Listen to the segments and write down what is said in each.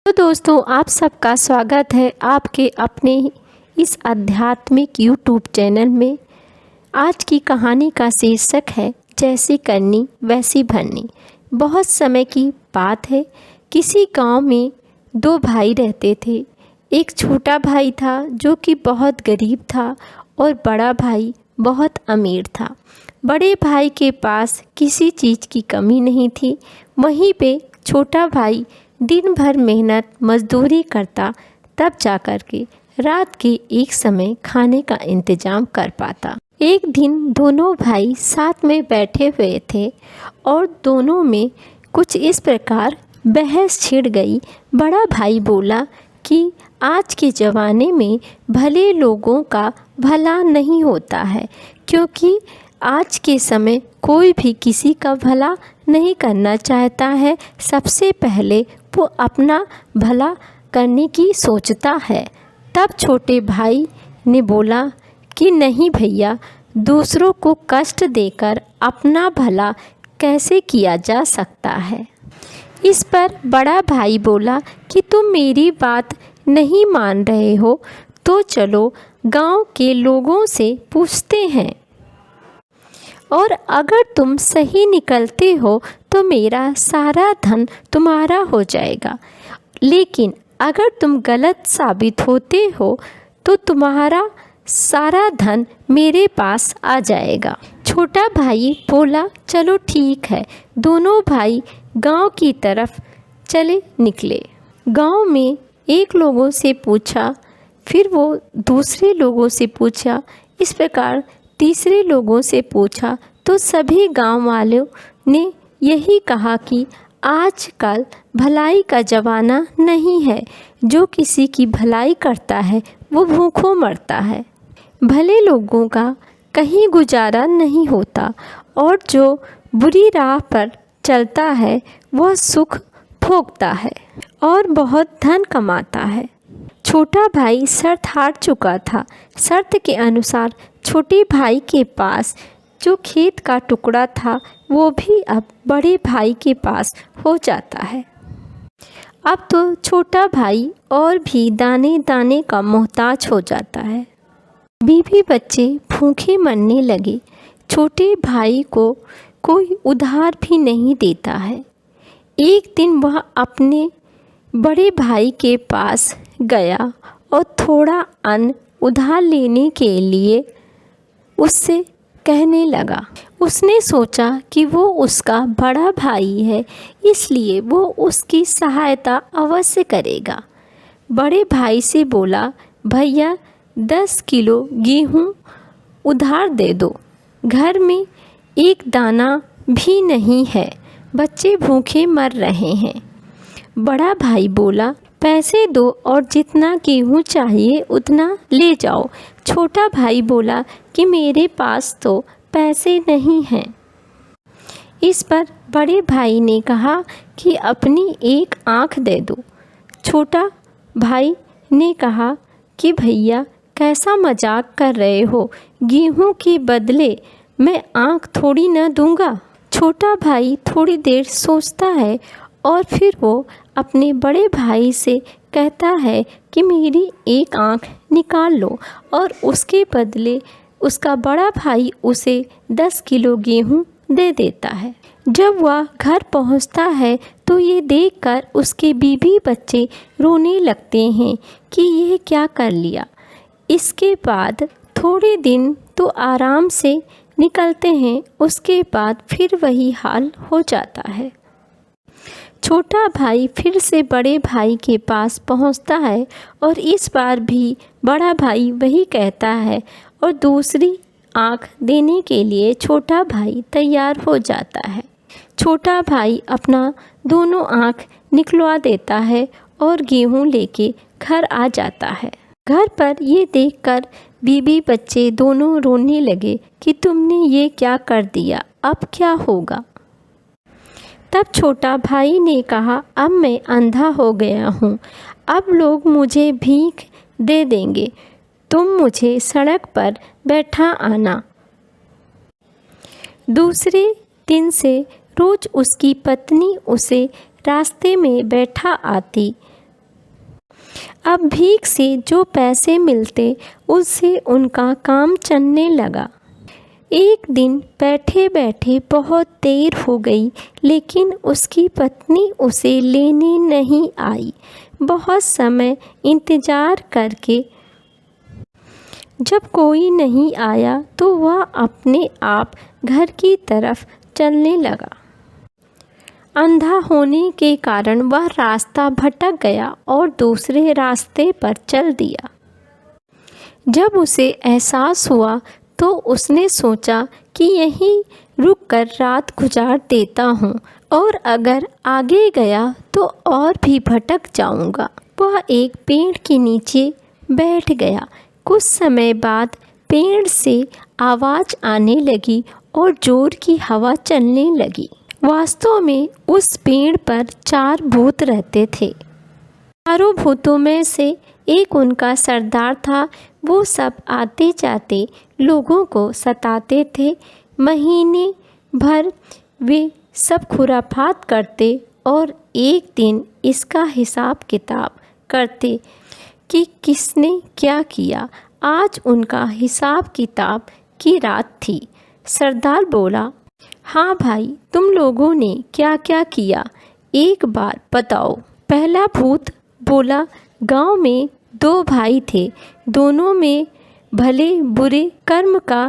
तो दोस्तों, आप सबका स्वागत है आपके अपने इस आध्यात्मिक यूट्यूब चैनल में। आज की कहानी का शीर्षक है जैसी करनी वैसी भरनी। बहुत समय की बात है, किसी गांव में दो भाई रहते थे। एक छोटा भाई था जो कि बहुत गरीब था और बड़ा भाई बहुत अमीर था। बड़े भाई के पास किसी चीज़ की कमी नहीं थी, वहीं पे छोटा भाई दिन भर मेहनत मजदूरी करता, तब जाकर के रात के एक समय खाने का इंतजाम कर पाता। एक दिन दोनों भाई साथ में बैठे हुए थे और दोनों में कुछ इस प्रकार बहस छिड़ गई। बड़ा भाई बोला कि आज के ज़माने में भले लोगों का भला नहीं होता है, क्योंकि आज के समय कोई भी किसी का भला नहीं करना चाहता है। सबसे पहले वो अपना भला करने की सोचता है। तब छोटे भाई ने बोला कि नहीं भैया, दूसरों को कष्ट देकर अपना भला कैसे किया जा सकता है। इस पर बड़ा भाई बोला कि तुम मेरी बात नहीं मान रहे हो तो चलो गांव के लोगों से पूछते हैं, और अगर तुम सही निकलते हो तो मेरा सारा धन तुम्हारा हो जाएगा, लेकिन अगर तुम गलत साबित होते हो तो तुम्हारा सारा धन मेरे पास आ जाएगा। छोटा भाई बोला चलो ठीक है। दोनों भाई गांव की तरफ चले निकले। गांव में एक लोगों से पूछा, फिर वो दूसरे लोगों से पूछा, इस प्रकार तीसरे लोगों से पूछा तो सभी गांव वालों ने यही कहा कि आजकल भलाई का ज़माना नहीं है। जो किसी की भलाई करता है वो भूखों मरता है। भले लोगों का कहीं गुजारा नहीं होता, और जो बुरी राह पर चलता है वह सुख भोगता है और बहुत धन कमाता है। छोटा भाई शर्त हार चुका था। शर्त के अनुसार छोटे भाई के पास जो खेत का टुकड़ा था वो भी अब बड़े भाई के पास हो जाता है। अब तो छोटा भाई और भी दाने दाने का मोहताज हो जाता है। बीवी बच्चे भूखे मरने लगे। छोटे भाई को कोई उधार भी नहीं देता है। एक दिन वह अपने बड़े भाई के पास गया और थोड़ा अन्न उधार लेने के लिए उससे कहने लगा। उसने सोचा कि वो उसका बड़ा भाई है, इसलिए वो उसकी सहायता अवश्य करेगा। बड़े भाई से बोला, भैया 10 किलो गेहूँ उधार दे दो, घर में एक दाना भी नहीं है, बच्चे भूखे मर रहे हैं। बड़ा भाई बोला, पैसे दो और जितना गेहूँ चाहिए उतना ले जाओ। छोटा भाई बोला कि मेरे पास तो पैसे नहीं हैं। इस पर बड़े भाई ने कहा कि अपनी एक आँख दे दो। छोटा भाई ने कहा कि भैया कैसा मजाक कर रहे हो, गेहूँ के बदले मैं आँख थोड़ी न दूंगा। छोटा भाई थोड़ी देर सोचता है और फिर वो अपने बड़े भाई से कहता है कि मेरी एक आँख निकाल लो, और उसके बदले उसका बड़ा भाई उसे 10 किलो गेहूँ दे देता है। जब वह घर पहुंचता है तो ये देखकर उसके बीवी बच्चे रोने लगते हैं कि यह क्या कर लिया। इसके बाद थोड़े दिन तो आराम से निकलते हैं, उसके बाद फिर वही हाल हो जाता है। छोटा भाई फिर से बड़े भाई के पास पहुंचता है और इस बार भी बड़ा भाई वही कहता है, और दूसरी आँख देने के लिए छोटा भाई तैयार हो जाता है। छोटा भाई अपना दोनों आँख निकलवा देता है और गेहूँ लेके घर आ जाता है। घर पर ये देखकर बीवी बच्चे दोनों रोने लगे कि तुमने ये क्या कर दिया, अब क्या होगा। तब छोटा भाई ने कहा, अब मैं अंधा हो गया हूँ, अब लोग मुझे भीख दे देंगे, तुम मुझे सड़क पर बैठा आना। दूसरे दिन से रोज उसकी पत्नी उसे रास्ते में बैठा आती अब भीख से जो पैसे मिलते उससे उनका काम चलने लगा। एक दिन बैठे बैठे बहुत देर हो गई, लेकिन उसकी पत्नी उसे लेने नहीं आई। बहुत समय इंतज़ार करके जब कोई नहीं आया तो वह अपने आप घर की तरफ चलने लगा। अंधा होने के कारण वह रास्ता भटक गया और दूसरे रास्ते पर चल दिया। जब उसे एहसास हुआ तो उसने सोचा कि यहीं रुककर रात गुजार देता हूँ, और अगर आगे गया तो और भी भटक जाऊँगा। वह एक पेड़ के नीचे बैठ गया। कुछ समय बाद पेड़ से आवाज़ आने लगी और जोर की हवा चलने लगी। वास्तव में उस पेड़ पर 4 भूत रहते थे। चारों भूतों में से एक उनका सरदार था। वो सब आते जाते लोगों को सताते थे। महीने भर वे सब खुराफात करते और एक दिन इसका हिसाब किताब करते कि किसने क्या किया। आज उनका हिसाब किताब की रात थी। सरदार बोला, हाँ भाई, तुम लोगों ने क्या क्या किया, एक बार बताओ। पहला भूत बोला, गांव में 2 भाई थे, दोनों में भले बुरे कर्म का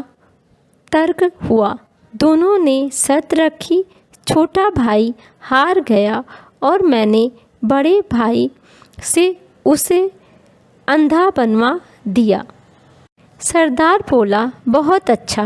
तर्क हुआ। दोनों ने शर्त रखी। छोटा भाई हार गया और मैंने बड़े भाई से उसे अंधा बनवा दिया। सरदार बोला, बहुत अच्छा।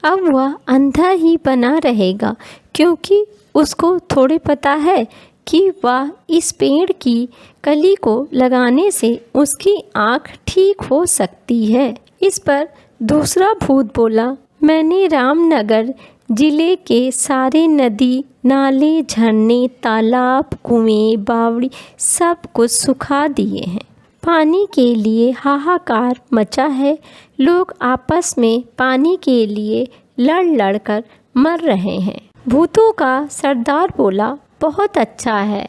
अब वह अंधा ही बना रहेगा, क्योंकि उसको थोड़े पता है कि वह इस पेड़ की कली को लगाने से उसकी आँख ठीक हो सकती है। इस पर दूसरा भूत बोला, मैंने रामनगर जिले के सारे नदी, नाले, झरने, तालाब, कुएं, बावड़ी सब कुछ सुखा दिए हैं। पानी के लिए हाहाकार मचा है। लोग आपस में पानी के लिए लड़ लड़ कर मर रहे हैं। भूतों का सरदार बोला, बहुत अच्छा है,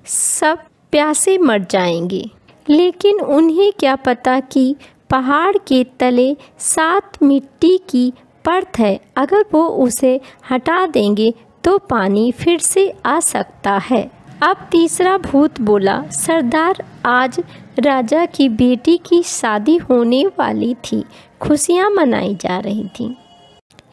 सब प्यासे मर जाएंगे। लेकिन उन्हें क्या पता कि पहाड़ के तले 7 मिट्टी की परत है। अगर वो उसे हटा देंगे तो पानी फिर से आ सकता है। अब तीसरा भूत बोला, सरदार, आज राजा की बेटी की शादी होने वाली थी, खुशियाँ मनाई जा रही थी,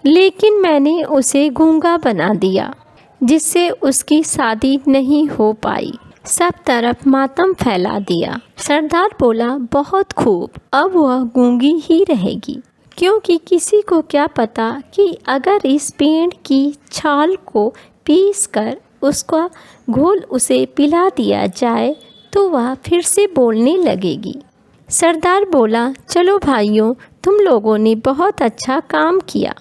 लेकिन मैंने उसे गूंगा बना दिया, जिससे उसकी शादी नहीं हो पाई। सब तरफ मातम फैला दिया। सरदार बोला, बहुत खूब, अब वह गूंगी ही रहेगी, क्योंकि किसी को क्या पता कि अगर इस पेड़ की छाल को पीस कर उसका घोल उसे पिला दिया जाए तो वह फिर से बोलने लगेगी। सरदार बोला, चलो भाइयों, तुम लोगों ने बहुत अच्छा काम किया।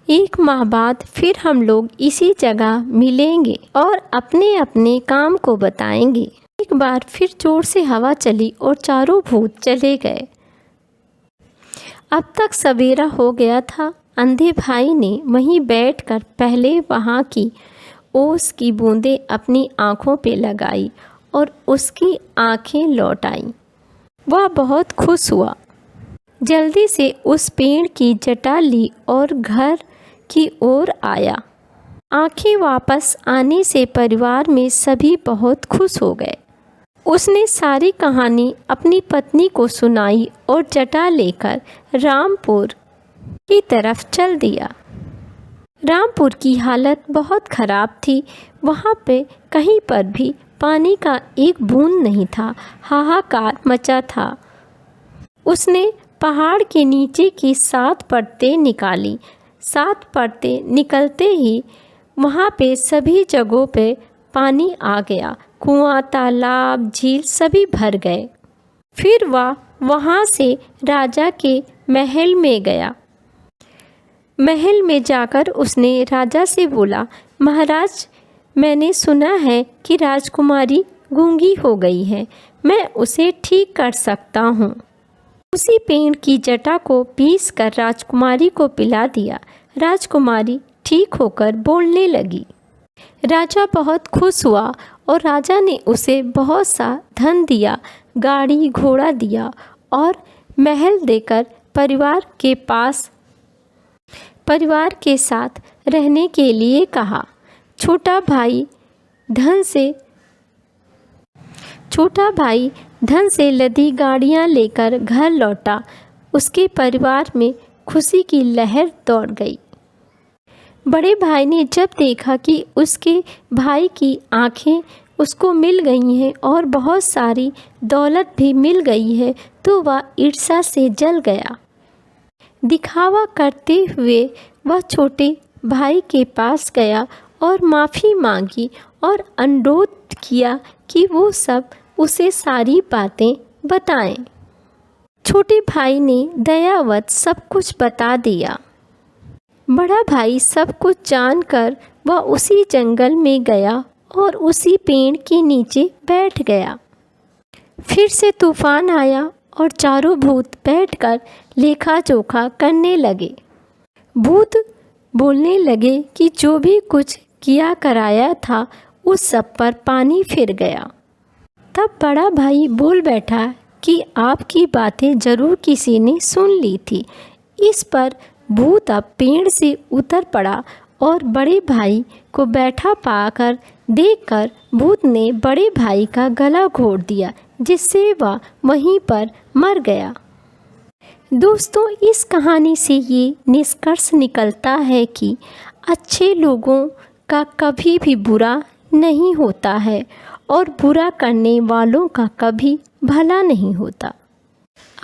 1 माह बाद फिर हम लोग इसी जगह मिलेंगे और अपने अपने काम को बताएंगे। एक बार फिर जोर से हवा चली और चारों भूत चले गए। अब तक सवेरा हो गया था। अंधे भाई ने वहीं बैठकर पहले वहाँ की ओस की बूंदें अपनी आँखों पे लगाई और उसकी आँखें लौट आईं। वह बहुत खुश हुआ। जल्दी से उस पेड़ की जटा ली और घर की ओर आया। आँखें वापस आने से परिवार में सभी बहुत खुश हो गए। उसने सारी कहानी अपनी पत्नी को सुनाई और जटा लेकर रामपुर की तरफ चल दिया। रामपुर की हालत बहुत ख़राब थी। वहाँ पे कहीं पर भी पानी का एक बूंद नहीं था। हाहाकार मचा था। उसने पहाड़ के नीचे की 7 परतें निकाली। 7 परतें निकलते ही वहाँ पे सभी जगहों पे पानी आ गया। कुआं, तालाब, झील सभी भर गए। फिर वह वहाँ से राजा के महल में गया। महल में जाकर उसने राजा से बोला, महाराज, मैंने सुना है कि राजकुमारी गूंगी हो गई है, मैं उसे ठीक कर सकता हूँ। उसी पेड़ की जटा को पीस कर राजकुमारी को पिला दिया। राजकुमारी ठीक होकर बोलने लगी। राजा बहुत खुश हुआ और राजा ने उसे बहुत सा धन दिया, गाड़ी घोड़ा दिया और महल देकर परिवार के साथ रहने के लिए कहा। छोटा भाई धन से लदी गाड़ियाँ लेकर घर लौटा। उसके परिवार में खुशी की लहर दौड़ गई। बड़े भाई ने जब देखा कि उसके भाई की आंखें उसको मिल गई हैं और बहुत सारी दौलत भी मिल गई है, तो वह ईर्ष्या से जल गया। दिखावा करते हुए वह छोटे भाई के पास गया और माफ़ी मांगी और अनुरोध किया कि वो सब उसे सारी बातें बताएं। छोटे भाई ने दयावत सब कुछ बता दिया। बड़ा भाई सब कुछ जानकर वह उसी जंगल में गया और उसी पेड़ के नीचे बैठ गया। फिर से तूफान आया और चारों भूत बैठकर लेखा जोखा करने लगे। भूत बोलने लगे कि जो भी कुछ किया कराया था उस सब पर पानी फिर गया। तब बड़ा भाई बोल बैठा कि आपकी बातें ज़रूर किसी ने सुन ली थी। इस पर भूत अब पेड़ से उतर पड़ा और बड़े भाई को बैठा पाकर देखकर भूत ने बड़े भाई का गला घोट दिया, जिससे वह वहीं पर मर गया। दोस्तों, इस कहानी से ये निष्कर्ष निकलता है कि अच्छे लोगों का कभी भी बुरा नहीं होता है और बुरा करने वालों का कभी भला नहीं होता।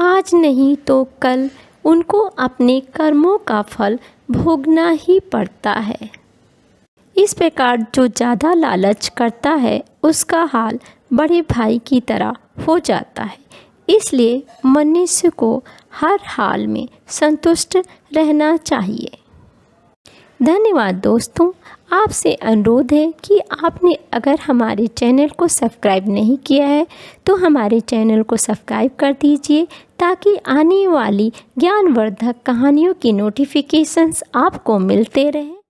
आज नहीं तो कल उनको अपने कर्मों का फल भोगना ही पड़ता है। इस प्रकार जो ज़्यादा लालच करता है उसका हाल बड़े भाई की तरह हो जाता है। इसलिए मनुष्य को हर हाल में संतुष्ट रहना चाहिए। धन्यवाद दोस्तों। आपसे अनुरोध है कि आपने अगर हमारे चैनल को सब्सक्राइब नहीं किया है तो हमारे चैनल को सब्सक्राइब कर दीजिए, ताकि आने वाली ज्ञानवर्धक कहानियों की नोटिफिकेशंस आपको मिलते रहें।